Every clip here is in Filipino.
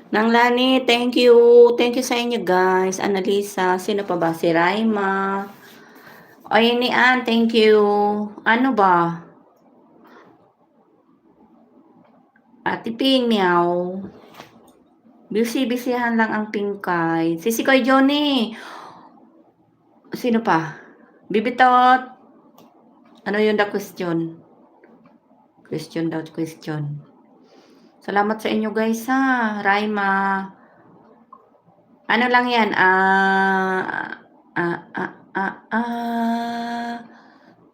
Nang Lani, thank you. Thank you sa inyo guys. Annalisa, sino pa ba? Si Raima. Ay, ni Ann, thank you. Ano ba? Ate Ping, meow. Busy-busyhan lang ang pingkay. Si Koy Johnny. Sino pa? Bibitot. Ano yun the question? Question daw, question. Salamat sa inyo guys ha. Raima. Ano lang yan?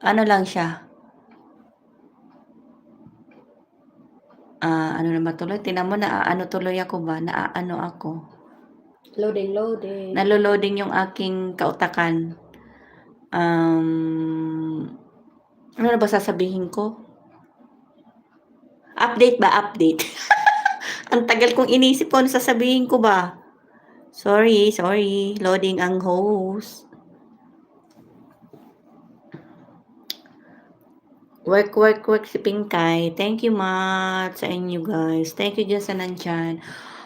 Ano lang siya? Ano naman tuloy? Tinan mo na ano tuloy ako ba? Ano ako? Loading. Nalo-loading yung aking kautakan. Ano na ba sasabihin ko? Update ba? Update. Ang tagal kong inisip ko ano sasabihin ko ba? Sorry. Loading ang host. Work si Pinkay. Thank you much sa inyo guys. Thank you dyan sa nandyan.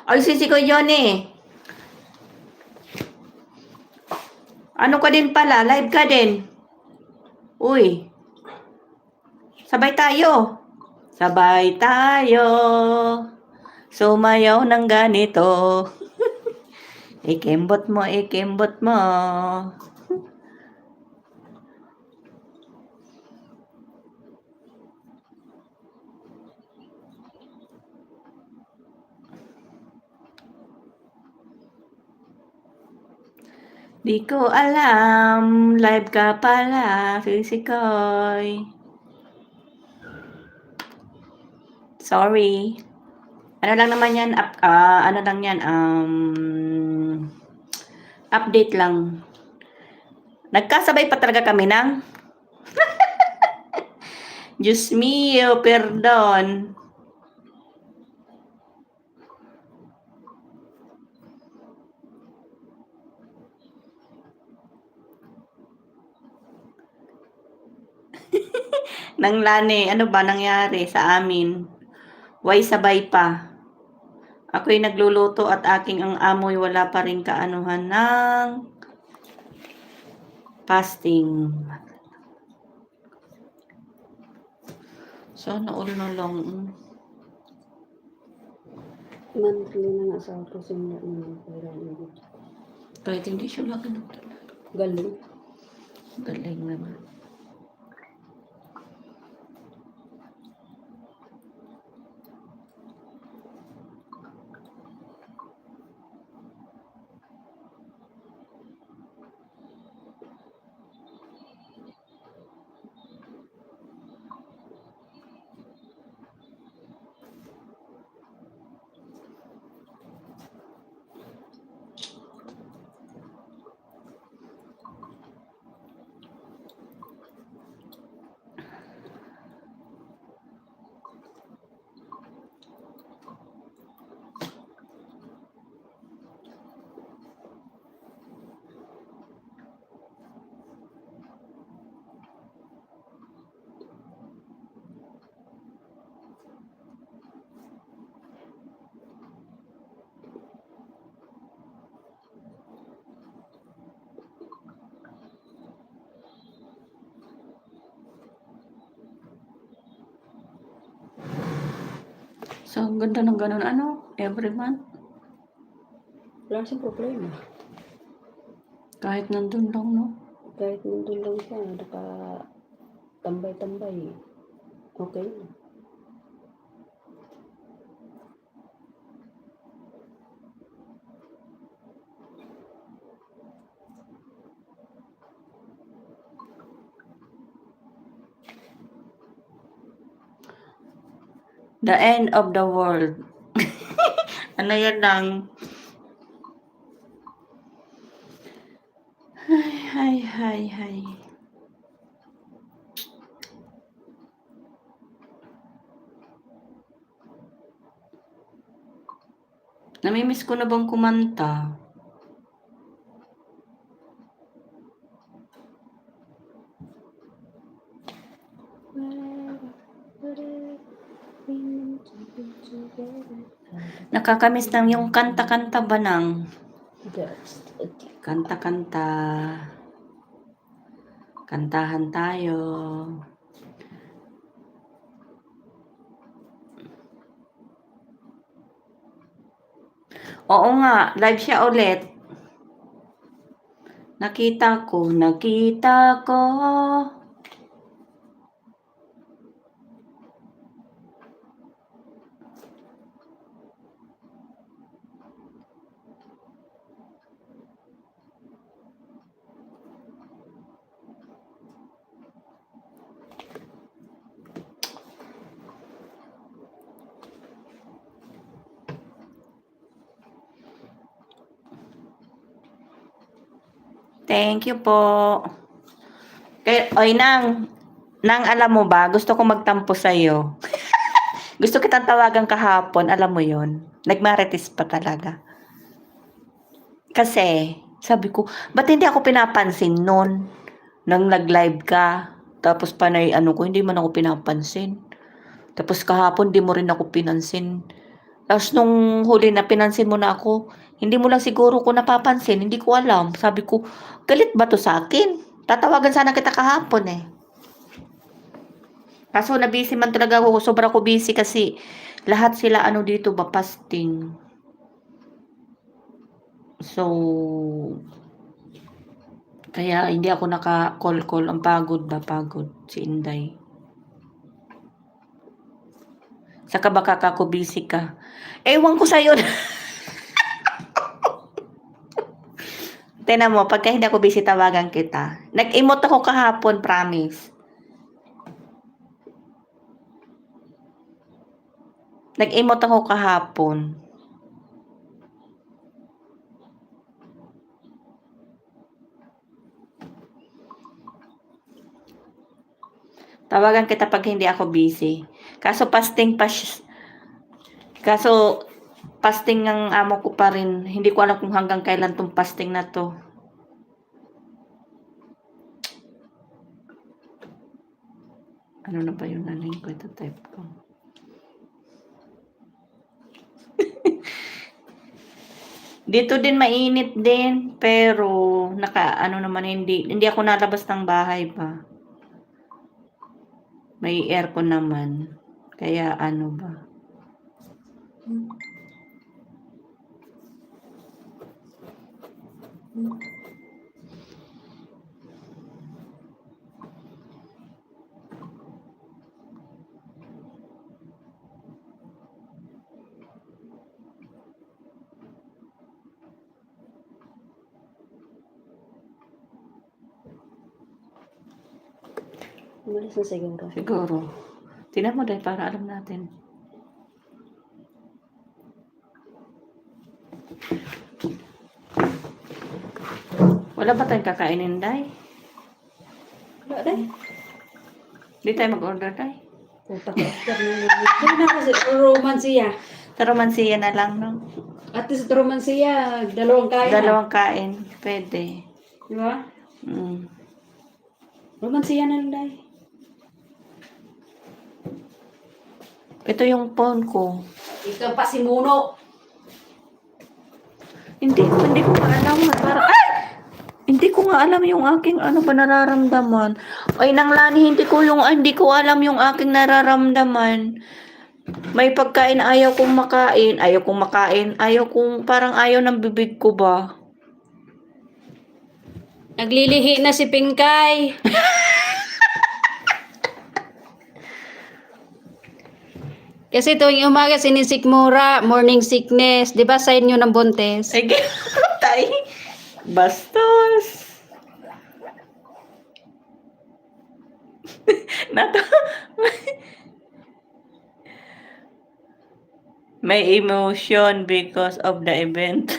Ay, si Koy Johnny. Ano ka din pala? Live ka din. Uy. Sabay tayo. Sumayaw ng ganito. Ikembot mo. Di ko alam, live ka pala, Sisikoy. Sorry. Ano lang naman yan, update lang. Nagkasabay pa talaga kami ng Diyos mio, perdon. Nang Lani, ano ba nangyari sa amin? Why sabay pa? Ako'y nagluluto at aking ang amoy wala pa rin kaanuhan ng fasting. Sana all na lang. Monthly na nga sa ako simula naman pera niyo. Kahit hindi siya lagi Galing. Galing naman. So, ang ganda ng ganun. Every month. Wala siyang problema. Kahit nandun lang, no? Kahit nandun lang siya, tambay-tambay. Okay na. The end of the world. Ano yan lang? Hay. Namimiss ko na bang kumanta? Nakakamiss ng yung kanta-kanta ba ng That's okay. kanta-kanta. Kantahan tayo. Oo nga, live siya ulit. Nakita ko. Thank you po. Oy, Nang alam mo ba, gusto ko magtampo sa'yo. Gusto kitang tawagan kahapon, alam mo yon. Nagmarites pa talaga. Kasi, sabi ko, ba't hindi ako pinapansin nun? Nang nag-live ka. Tapos panay ko, hindi man ako pinapansin. Tapos kahapon, di mo rin ako pinansin. Tapos nung huli na pinansin mo na ako, hindi mo lang siguro ko napapansin, hindi ko alam. Sabi ko, galit ba to sa akin? Tatawagan sana kita kahapon eh. Kaso na-busy man talaga ako, sobra ko busy kasi lahat sila dito ba, fasting. So, kaya hindi ako naka-call. Ang pagod si Inday. Saka baka ako busy ka. Ewan ko sa'yo. Tingnan mo, pagka hindi ako busy, tawagan kita. Nag-emote ako kahapon, promise. Nag-emote ako kahapon. Tawagan kita pag hindi ako busy. Kaso fasting ng amo ko pa rin. Hindi ko alam kung hanggang kailan tong fasting na to. Ano na ba yung naling ko? Ito type ko. Dito din mainit din, pero hindi ako nalabas ng bahay pa. May aircon naman. Kaya ba? Umalis na siguro. Siguro. Tingnan mo dahil para alam natin. Wala ba tayong kakainin, Day? Wala dahil. Hindi tayo mag-order, Day. Puta ka. Hindi na kasi romansiya. Sa romansiya na lang, no? At least romansiya, dalawang kain na. Dalawang kain. Pwede. Di ba? Romansiya na lang dahil. Ito yung phone ko. Ikaw pa si Muno. Hindi ko nga alam. Hindi ko nga alam yung aking ba nararamdaman. Ay, Nang Lani, hindi ko alam yung aking nararamdaman. May pagkain ayaw kong makain. Parang ayaw ng bibig ko ba. Naglilihi na si Pingkay. Kasi tuwing umaga sinisikmura, morning sickness. Di ba sa inyo ng buntes? Ay, tay. Bastos. Nato. May emotion because of the event.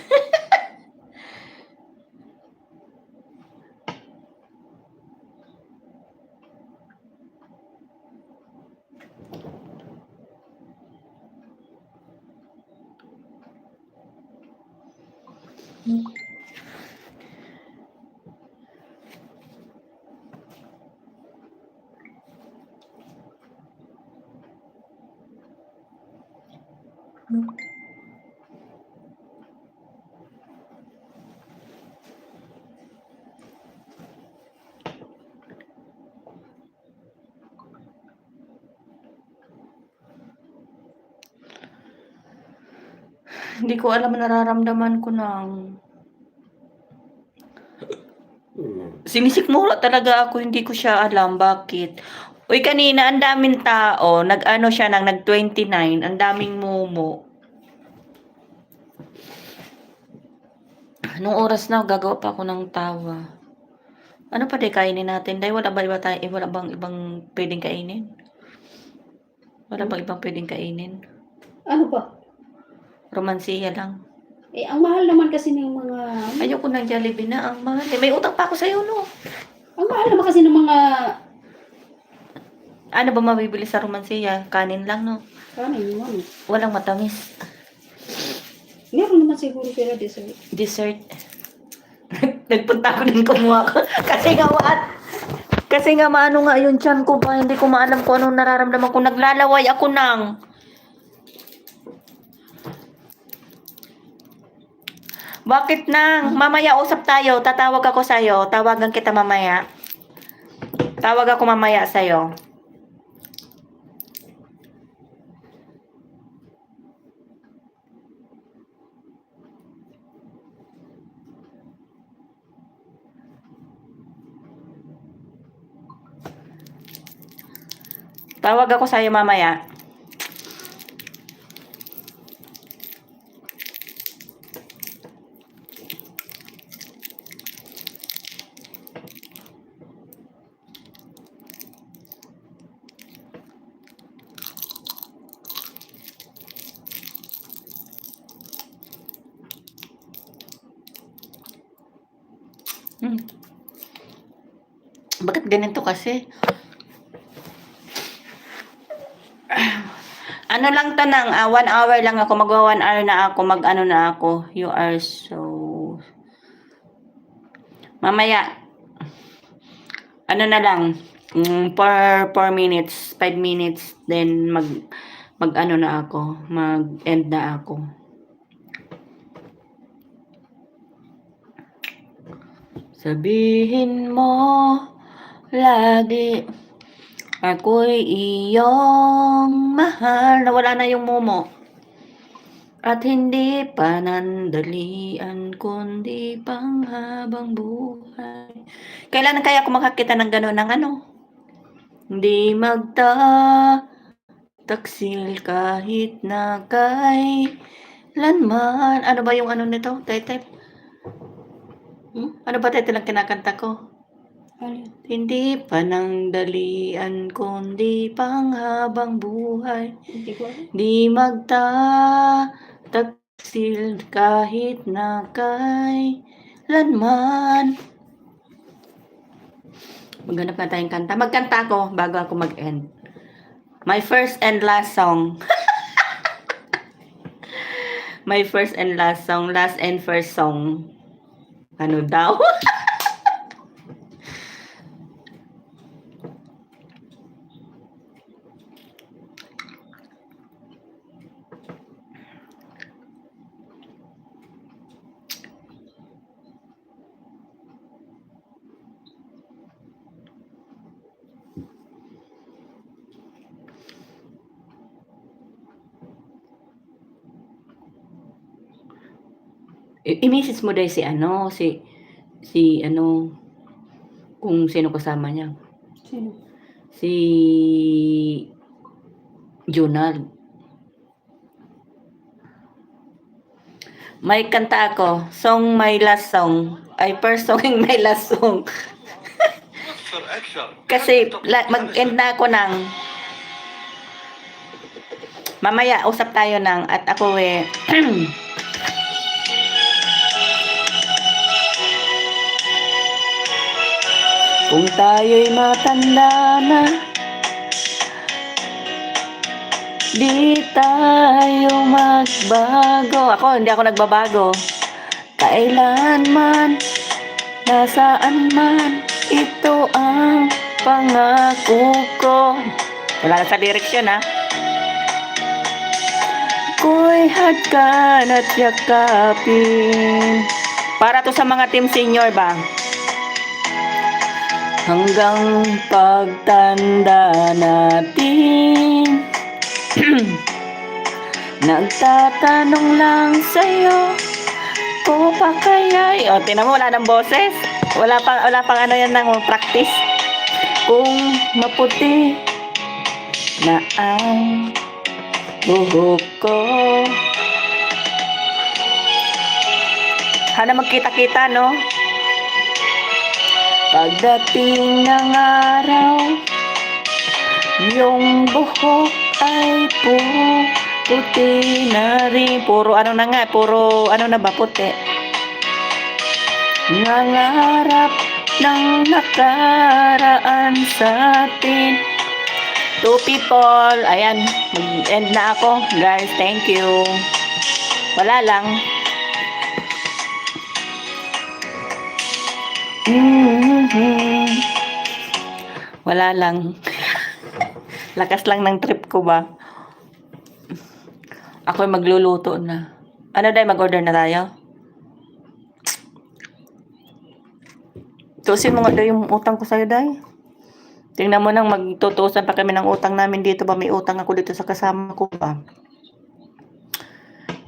Hindi ko alam nararamdaman ko ng sinisikmura talaga ako, hindi ko siya alam bakit. Uy, kanina ang daming tao, nag-ano siya nag-29, ang daming mumu. Anong oras na gagawa pa ako ng tawa? Ano pa di kainin natin? Dahil wala bang ibang pwedeng kainin? Wala bang ibang pwedeng kainin? Ano ba? Romansiya lang. Eh, ang mahal naman kasi ng mga... Ayoko ng Jollibee na, ang mahal. May utang pa ako sa'yo, no? Ang mahal naman kasi ng mga... Ano ba mabibili sa romansiya? Kanin lang, no? Kanin naman. Walang matamis. Meron naman siguro pero dessert. Dessert. Nagpunta ako din kumuha ko. Kasi nga maano nga yung tiyan ko ba, hindi ko maalam kung anong nararamdaman ko. Naglalaway ako ng... Bakit nang? Mamaya usap tayo. Tatawag ako sa'yo. Tawagan kita mamaya. Tawag ako mamaya sa'yo. Tawag ako sa'yo mamaya. Bakit ganito kasi? Ano lang to nang 1 hour lang ako, magwa 1 hour na ako, mag-ano na ako. You are so... Mamaya, ano na lang, per 4 minutes, 5 minutes, then mag-ano na ako, mag-end na ako. Sabihin mo lagi ako'y iyong mahal. Nawala na yung momo. At hindi panandalian kundi panghabang buhay. Kailan kaya ako makakita ng gano'n ng ano? Hindi magtataksil kahit na kailanman. Ano ba yung ano nito? Type? Ano ba title ang kinakanta ko? Ano? Hindi panandalian kundi panghabang buhay. Hindi ko alam. Di magtataksil kahit na kailanman. Maghanap na tayong kanta. Magkanta ako bago ako mag-end. My first and last song. My first and last song. Last and first song. Ano daw? I-message mo dahil si ano, kung sino kasama niya. Sino? Si Junald. May kanta ako. Song my last song. Ay, first song and my last song. Kasi mag-end na ako ng mamaya usap tayo ng at ako kung tayo'y matanda na, di tayo magbago. Hindi ako nagbabago. Kailanman, nasaan man, ito ang pangako ko. Wala na sa direksyon, ha? Ako'y hagkan at yakapin. Para to sa mga team senior ba? Hanggang pagtanda natin Nagtatanong lang sa'yo, kung pa kaya'y... O, tinan mo, wala ng boses. Wala pang ano yan ng practice. Kung maputi na ang buhok ko. Sana magkita-kita, no? Pagdating ng araw, yung buhok ay puti na rin. Puro ano na nga, puro ano na ba, puti. Nangarap ng nakaraan sa atin. 2 people. Ayan, mag-end na ako. Guys, thank you. Wala lang. Wala lang. Lakas lang ng trip ko ba? Ako'y magluluto na. Ano day, mag-order na tayo? Tusin mo nga daw yung utang ko sa'yo, day. Tingnan mo nang magtutusan pa kami ng utang namin dito ba? May utang ako dito sa kasama ko ba?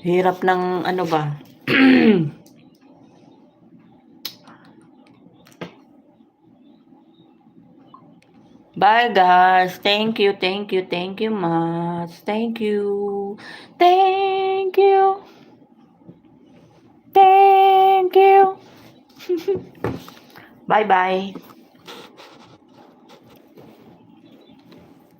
Hirap ng ano ba? Bye guys. Thank you much. Thank you. Thank you. Thank you. Bye bye.